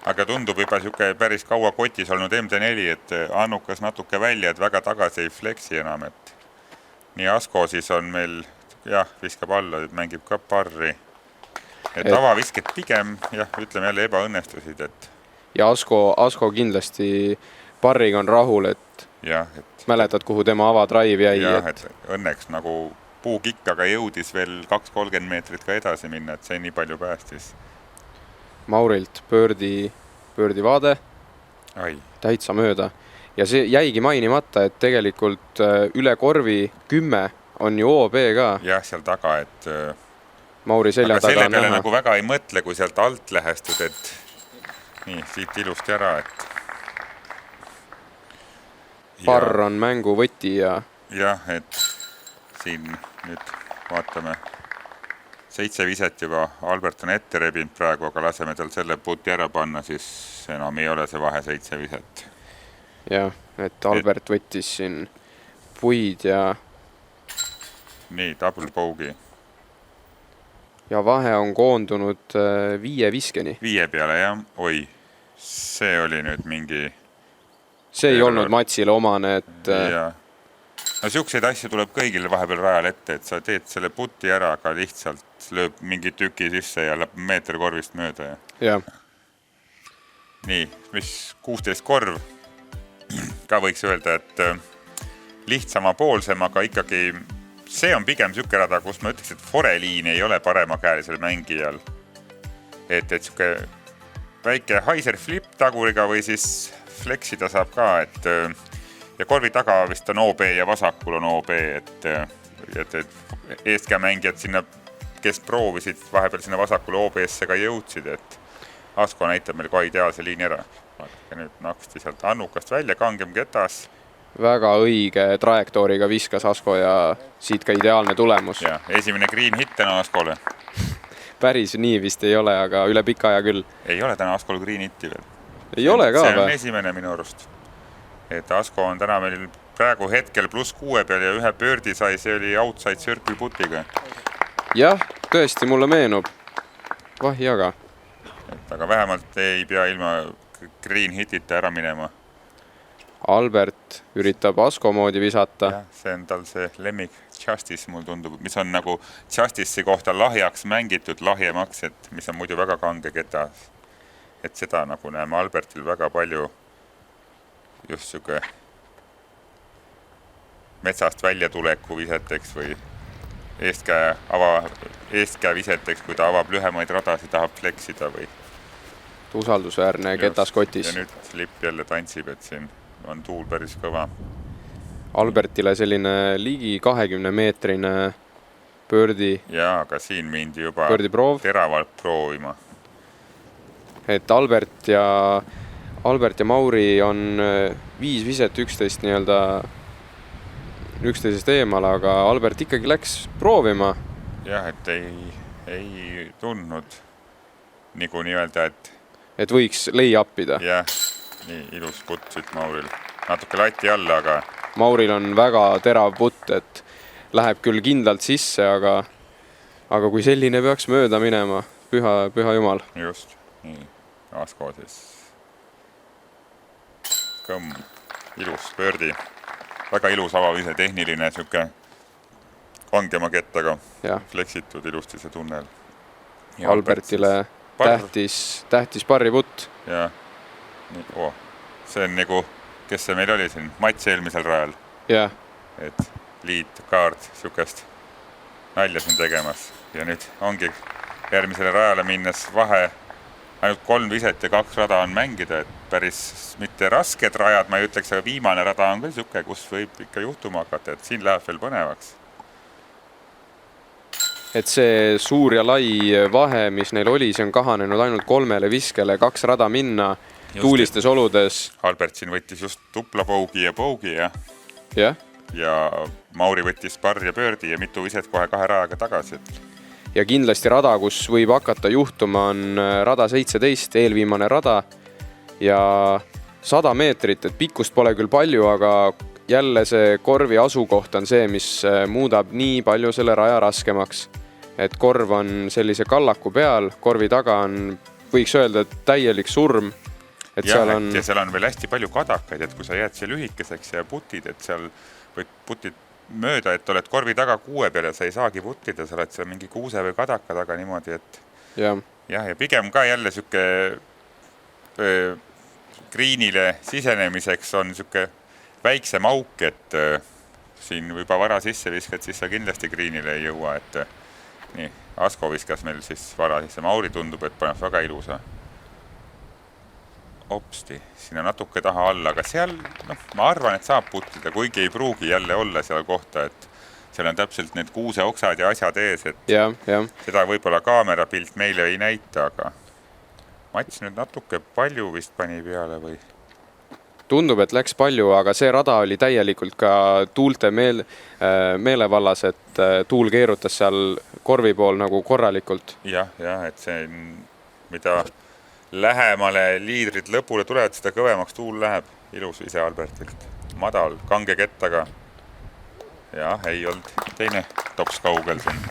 Speaker 1: Aga tundub juba siuke päris kaua kotis olnud MD4, et annukas natuke välja, et väga tagasi ei flexi enam, et nii Asko siis on meil, viskab alla, mängib ka parri. Et avavisked pigem, ütleme jälle ebaõnnestusid, et
Speaker 2: ja Asko kindlasti parriga on rahul, et mäletad, kuhu tema avadraiv jäi.
Speaker 1: Et õnneks nagu puukikkaga jõudis veel 2-30 meetrit ka edasi minna, et see nii palju päästis.
Speaker 2: Maurilt pöördi vaade, täitsa mööda. Ja see jäigi mainimata, et tegelikult üle korvi 10 on ju OB ka.
Speaker 1: Jah, seal taga, et
Speaker 2: Mauri selja
Speaker 1: aga
Speaker 2: taga
Speaker 1: selle peale
Speaker 2: näha.
Speaker 1: Nagu väga ei mõtle, kui sealt alt lähestud, et nii, siit ilusti ära, et
Speaker 2: Parr on mängu võti ja
Speaker 1: et siin nüüd vaatame 7 viset juba. Albert on ette rebinud praegu, aga laseme tal selle puti ära panna, siis enam ei ole see vahe 7 viset.
Speaker 2: Jah, et Albert võttis siin puid ja
Speaker 1: nii, double bogey.
Speaker 2: Ja vahe on koondunud 5 viskeni.
Speaker 1: 5 peale, jah. Oi, see oli nüüd mingi
Speaker 2: see ei olnud Matsile omane, et
Speaker 1: No siukseid asju tuleb kõigil vahepeal rajal ette, et sa teed selle puti ära, aga lihtsalt lööb mingi tüki sisse ja läheb meeter korvist mööda.
Speaker 2: Ja.
Speaker 1: Nii, mis 16 korv. Ka võiks öelda, et lihtsama poolsem, aga ikkagi see on pigem siuke rada, kus ma ütleks, et foreliin ei ole paremakäelisel mängijal. Et siuke väike Heiser flip taguriga või siis flexida saab ka, et ja korvi taga vist on OB ja vasakul on OB, et eestkämängijad sinna, kes proovisid vahepeal sinna vasakule OB-sse ka jõudsid, et Asko näitab meil kohe ideaalse liini ära. Ja nüüd naksti sealt annukast välja, kangem ketas.
Speaker 2: Väga õige trajektooriga viskas Asko ja siit ka ideaalne tulemus.
Speaker 1: Ja, esimene green hit täna Askole.
Speaker 2: Päris nii vist ei ole, aga üle pika aja küll.
Speaker 1: Ei ole täna Askol green hitti veel.
Speaker 2: Ei ole ka
Speaker 1: see on
Speaker 2: või?
Speaker 1: esimene minu arust. Et Asko on täna meil praegu hetkel +6 peal ja ühe pöördi sai, see oli outside circle putiga.
Speaker 2: Jah, tõesti mulle meenub. Vahi aga.
Speaker 1: Aga vähemalt ei pea ilma green hitita ära minema.
Speaker 2: Albert üritab Asko moodi visata.
Speaker 1: Ja, see on tal see lemmik Justice, mul tundub, mis on nagu Justice'i kohta lahjaks mängitud lahjemaks, et mis on muidu väga kange ketas. Et seda nagu näeme Albertil väga palju just siuke metsast väljatuleku viseteks või eestkäe viseteks, kui ta avab lühemaid radasid, tahab fleksida või
Speaker 2: usaldusväärne ketas kotis.
Speaker 1: Ja nüüd lipp jälle tantsib, et siin on tuul päris kõva.
Speaker 2: Albertile selline ligi 20-meetrine pöördi.
Speaker 1: Ja, aga siin mindi juba teravalt proovima.
Speaker 2: Et Albert ja Mauri on 5 viset 11 nii-öelda üksteisest eemal, aga Albert ikkagi läks proovima.
Speaker 1: Jah, et ei tundnud nagu nii-öelda,
Speaker 2: et võiks lay-upida.
Speaker 1: Jah, nii ilus putt siit Mauril. Natuke lati alla, aga
Speaker 2: Mauril on väga terav putt, et läheb küll kindlalt sisse, aga kui selline peaks mööda minema, püha jumal.
Speaker 1: Just, nii, Asko siis. Kõmm, ilus pöördi. Väga ilus avavise tehniline, siuke kangema kettaga fleksitud ilusti see tunnel.
Speaker 2: Albertile tähtis parriputt.
Speaker 1: Ja, see on nagu, kes see meil oli siin, Mats eelmisel rajal.
Speaker 2: Ja.
Speaker 1: Et liit, kaart, siukest nalja siin tegemas. Ja nüüd ongi järgmisele rajale minnes vahe ainult 3 viset ja 2 rada on mängida, et päris mitte rasked rajad, ma ei ütleks, aga viimane rada on küll siuke, kus võib ikka juhtuma hakata, et siin läheb veel põnevaks.
Speaker 2: Et see suur ja lai vahe, mis neil oli, see on kahanenud ainult 3 viskele, 2 rada minna just tuulistes oludes.
Speaker 1: Albert siin võttis just tupla pougi ja
Speaker 2: ja
Speaker 1: Mauri võttis parr ja pöördi ja mitu viset kohe 2 rajaga tagasi.
Speaker 2: Ja kindlasti rada, kus võib hakata juhtuma, on rada 17, eelviimane rada ja 100 meetrit, et pikkust pole küll palju, aga jälle see korvi asukoht on see, mis muudab nii palju selle raja raskemaks. Et korv on sellise kallaku peal, korvi taga on, võiks öelda, täielik surm. Et
Speaker 1: ja, seal on veel hästi palju kadakaid, et kui sa jääd siia lühikeseks ja putid, et seal võid putid mööda, et oled korvi taga kuue peal ja sa ei saagi puttida, sa oled seal mingi kuuse või kadaka taga niimoodi, et ja pigem ka jälle siuke greenile sisenemiseks on siuke väiksem auk, et siin juba vara sisse viskad, siis sa kindlasti greenile ei jõua, et nii, Asko viskas meil siis vara sisse, Mauri tundub, et paneb väga ilusa. Opsti, siin on natuke taha alla, aga seal, ma arvan, et saab puttida, kuigi ei pruugi jälle olla seal kohta, et seal on täpselt need kuuseoksad ja asjad ees, et seda võib-olla kaamerapilt meile ei näita, aga Mats nüüd natuke palju vist pani peale või?
Speaker 2: Tundub, et läks palju, aga see rada oli täielikult ka tuulte meelevallas, et tuul keerutas seal korvi pool nagu korralikult.
Speaker 1: Ja, et see, mida lähemale liidrid lõpule tulevad, seda kõvemaks tuul läheb. Ilus ise Albertilt. Madal, kange kettaga. Ja, ei olnud teine tops kaugel siin.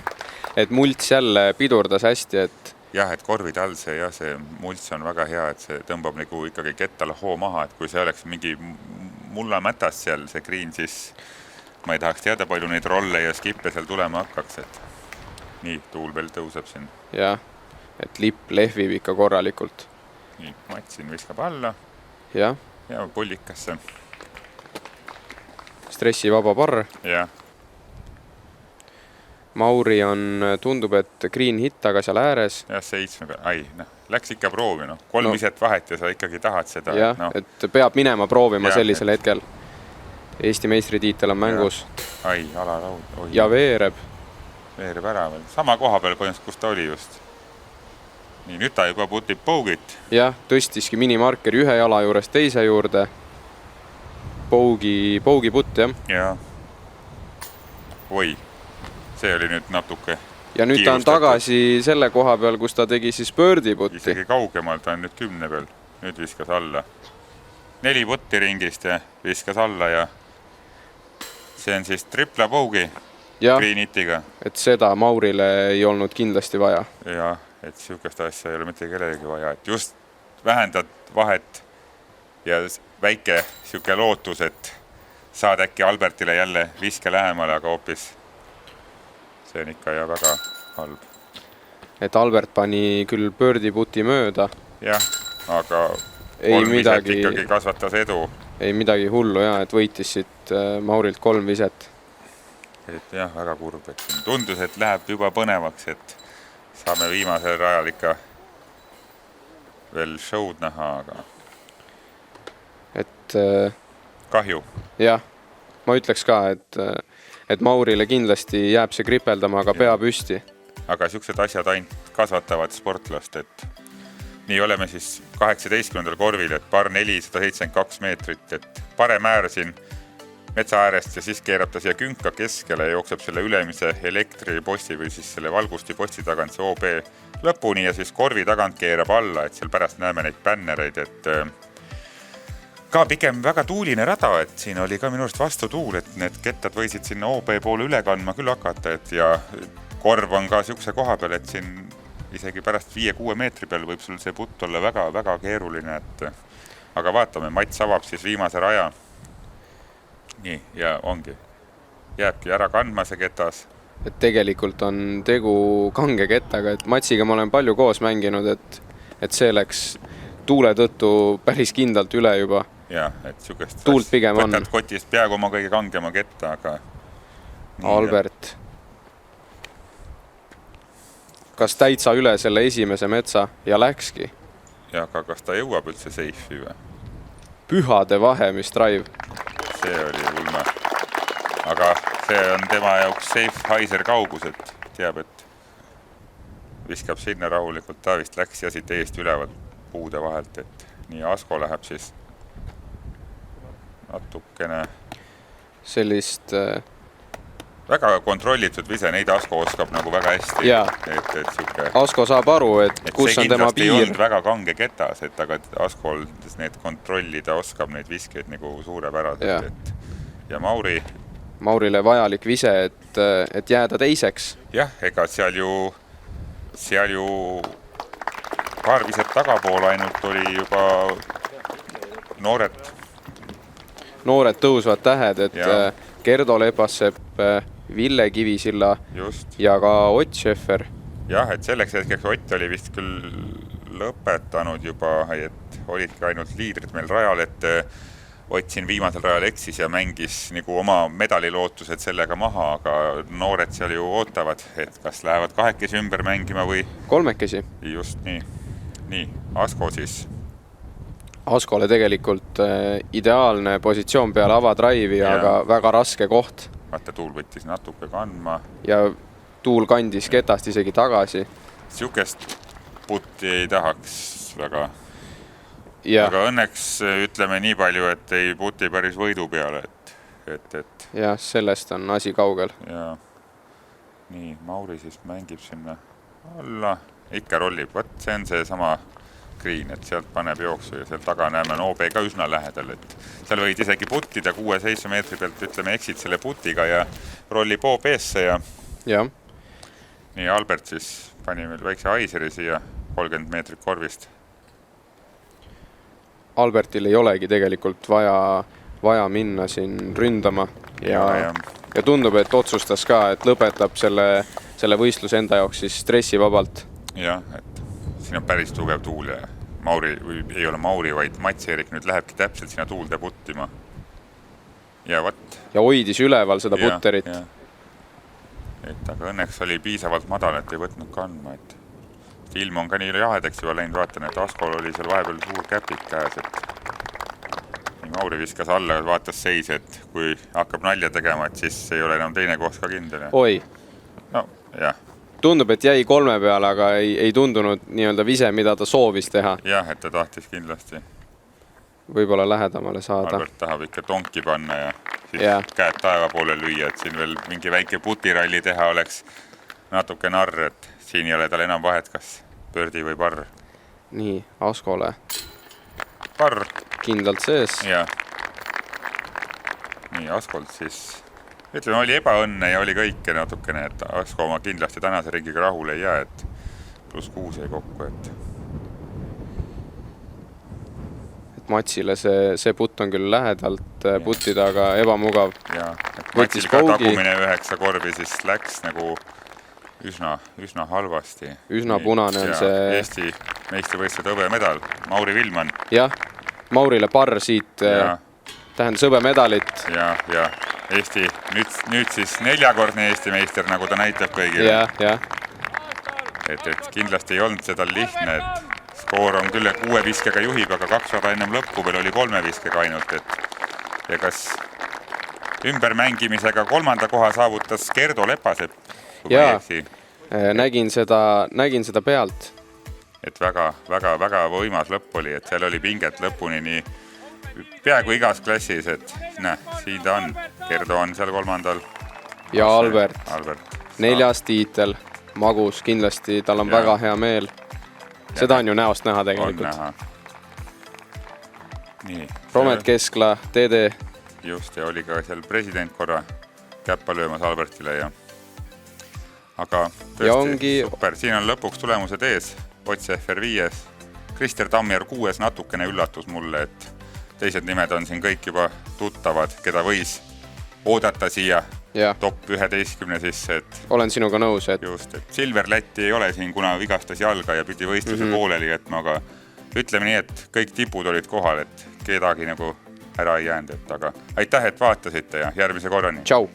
Speaker 2: Et mults jälle pidurdas hästi, et
Speaker 1: jah, et korvid all see mults on väga hea, et see tõmbab nagu ikkagi kettale hoo maha, et kui see oleks mingi mulla mätas seal see green, siis ma ei tahaks teada, palju neid rolle ja skippe seal tulema hakkaks, et nii, tuul veel tõuseb siin.
Speaker 2: Jah, et lipp lehvib ikka korralikult.
Speaker 1: Nii, Mats siin viskab alla.
Speaker 2: Ja
Speaker 1: pullikasse.
Speaker 2: Stressivaba parr.
Speaker 1: Jah.
Speaker 2: Mauri on, tundub, et green hit, aga seal ääres.
Speaker 1: Ja 7, läks ikka proovi, 3 viset vahet ja sa ikkagi tahad seda.
Speaker 2: Jah, et peab minema proovima sellisel hetkel. Eesti meistritiitel on mängus.
Speaker 1: Alalaud.
Speaker 2: Ja veereb.
Speaker 1: Veereb ära veel. Sama koha peal põhjus, kus ta oli just. Nii, nüüd ta juba putib pougit.
Speaker 2: Jah, tõstiski minimarkeri ühe jala juures teise juurde. Pougi putt, jah.
Speaker 1: Ja. Oi. See oli nüüd natuke
Speaker 2: ja nüüd ta on tagasi selle koha peal, kus ta tegi siis pöördi putti.
Speaker 1: Isegi kaugemal ta on nüüd 10 peal. Nüüd viskas alla. 4 putti ringist ja viskas alla ja see on siis tripla pougi green hitiga.
Speaker 2: Et seda Maurile ei olnud kindlasti vaja.
Speaker 1: Ja, et siukest asja ei ole mitte kellelegi vaja. Et just vähendad vahet ja väike siuke lootus, et saad äkki Albertile jälle viske lähemale, aga hoopis see on ikka ja väga halb. Et
Speaker 2: Albert pani küll pöördi puti mööda.
Speaker 1: Jah, aga 3 viset ikkagi kasvatas edu.
Speaker 2: Ei midagi hullu, et võitis siit Maurilt 3 viset.
Speaker 1: Et jah, väga kurb. Et tundus, et läheb juba põnevaks, et saame viimasel rajal ikka veel show'd näha, aga
Speaker 2: et
Speaker 1: kahju.
Speaker 2: Jah, ma ütleks ka, et Maurile kindlasti jääb see kripeldama, aga pea püsti.
Speaker 1: Aga siuksed asjad ainult kasvatavad sportlast, et nii oleme siis 18. korvil, et par 472 meetrit, et parem äär siin metsa äärest ja siis keerab ta siia künka keskele ja jookseb selle ülemise elektriposti või siis selle valgusti posti tagant see OB lõpuni ja siis korvi tagant keerab alla, et seal pärast näeme neid bännereid, et ka pigem väga tuuline rada, et siin oli ka minu arust vastutuul, et need kettad võisid sinna OB poole üle kandma küll hakata, et ja korv on ka siukse koha peal, et siin isegi pärast 5-6 meetri peal võib sul see putt olla väga-väga keeruline, et aga vaatame, Mats avab siis viimase raja. Nii, ja ongi. Jääbki ära kandma see ketas.
Speaker 2: Et tegelikult on tegu kange kettaga, et Matsiga ma olen palju koos mänginud, et see läks tuule tõttu päris kindlalt üle juba.
Speaker 1: Ja, et siukest
Speaker 2: tuult pigem on.
Speaker 1: Võtad kotist peaaegu oma kõige kangema ketta, aga
Speaker 2: nii, Albert. Kas täitsa üle selle esimese metsa ja läkski?
Speaker 1: Ja aga kas ta jõuab üldse seifi või?
Speaker 2: Pühade vahe, mis drive.
Speaker 1: See oli ulme. Aga see on tema jaoks safe Heiser kaugus, et teab, et viskab sinna rahulikult. Ta vist läks ja siit eest üleval puude vahelt, et nii Asko läheb siis natukene
Speaker 2: sellist
Speaker 1: väga kontrollitud vise, neid Asko oskab nagu väga hästi. Et siuke...
Speaker 2: Asko saab aru, et kus on tema piir.
Speaker 1: See kindlasti ei olnud väga kange ketas, et aga Asko need kontrollida oskab neid viskeid nagu suurepäraselt. Ja
Speaker 2: Maurile vajalik vise, et jääda teiseks.
Speaker 1: Jah, ega seal ju paar viset tagapool ainult oli juba noored
Speaker 2: tõusvad tähed, et Gerdo Lepassepp, Ville Kivisilla ja ka Ott Schäfer.
Speaker 1: Jah, et selleks hetkeks Ott oli vist küll lõpetanud juba, et olidki ainult liidrid meil rajal, et Ott siin viimasel rajal eksis ja mängis nagu oma medalilootused sellega maha, aga noored seal ju ootavad, et kas lähevad kahekesi ümber mängima või...
Speaker 2: Kolmekesi.
Speaker 1: Just nii. Nii, Asko siis.
Speaker 2: Askole tegelikult ideaalne positsioon peale avadraivi, aga väga raske koht.
Speaker 1: Vaata, tuul võttis natuke kandma.
Speaker 2: Ja tuul kandis ketast isegi tagasi.
Speaker 1: Siukest putti ei tahaks väga. Aga õnneks ütleme nii palju, et ei puti päris võidu peale.
Speaker 2: Ja sellest on asi kaugel.
Speaker 1: Ja. Nii, Mauri siis mängib sinna alla. Ikka rollib. Võt, see on see sama green, et sealt paneb jooksu ja seal taga näeme OB ka üsna lähedal, et seal võid isegi puttida 6-7 meetri pealt, ütleme, eksid selle putiga ja rollib OB-sse ja nii Albert siis pani meil väikse Heiseri siia 30 meetrit korvist.
Speaker 2: Albertil ei olegi tegelikult vaja minna siin ründama ja tundub, et otsustas ka, et lõpetab selle võistluse enda jaoks siis stressivabalt.
Speaker 1: Jah, et siin on päris tugev tuul ja Mauri, või ei ole Mauri, vaid Mats-Erik nüüd lähebki täpselt sinna tuulde puttima. Ja
Speaker 2: hoidis üleval seda putterit.
Speaker 1: Et aga õnneks oli piisavalt madal, et ei võtnud kandma. Et ilm on ka nii jahedaks juba läinud, vaatan, et Askol oli seal vahepeal suur käpik käes. Et Mauri viskas alla, vaatas seis, et kui hakkab nalja tegema, et siis ei ole enam teine koht ka kindel.
Speaker 2: Oi.
Speaker 1: No, jah.
Speaker 2: Tundub, et jäi 3 peale, aga ei tundunud nii-öelda vise, mida ta soovis teha.
Speaker 1: Jah, et ta tahtis kindlasti.
Speaker 2: Võib-olla lähedamale saada.
Speaker 1: Albert tahab ikka tonki panna ja siis käed taeva poole lüüa, et siin veel mingi väike putiralli teha oleks natuke narr, et siin ei ole tal enam vahet, kas pördi või parr.
Speaker 2: Nii, Askole.
Speaker 1: Parr.
Speaker 2: Kindlalt sees.
Speaker 1: Ja. Nii, Askolt siis... Ütleme, oli ebaõnne ja oli kõike natukene, et Asko oma kindlasti tänase ringiga rahule ei jää, et +6 jäi kokku, et
Speaker 2: Matsile see putt on küll lähedalt puttida, aga ebamugav.
Speaker 1: Ja, et Matsil ka tagumine 9 korvi siis läks nagu üsna halvasti.
Speaker 2: Üsna punane on see...
Speaker 1: Eesti meistrivõistluste hõbemedal, Mauri Villmann.
Speaker 2: Jah, Maurile parr siit tähendas hõbemedalit.
Speaker 1: Ja Eesti, nüüd siis 4-kordne Eesti meister, nagu ta näitab kõigile. Et kindlasti ei olnud seda lihtne, et skoor on küll 6 viskega juhib, aga 200 ennem lõppu veel oli 3 viskega ainult. Ja kas ümbermängimisega 3. koha saavutas Gerdo Lepassepp?
Speaker 2: Nägin seda pealt.
Speaker 1: Et väga võimas lõpp oli, et seal oli pinget lõpuni nii peaaegu igas klassis, et siin ta on. Gerdo on seal 3.
Speaker 2: Ja Albert. 4. tiitel, magus, kindlasti tal on väga hea meel. Seda on ju näost näha tegelikult. Romet Keskla, TD.
Speaker 1: Just, ja oli ka seal president korra käppa löömas Albertile. Aga tõesti super, siin on lõpuks tulemused ees. Ott Schäfer 5, Krister Tammjärv 6, natukene üllatus mulle, et teised nimed on siin kõik juba tuttavad, keda võis oodata siia top 11 sisse.
Speaker 2: Olen sinuga nõus, et...
Speaker 1: Just, et Silver Lätti ei ole siin, kuna vigastas jalga ja pidi võistluse pooleli jätma, aga ütleme nii, et kõik tipud olid kohal, et kedagi nagu ära ei jäänud. Aga aitäh, et vaatasite ja järgmise korrani.
Speaker 2: Tšau!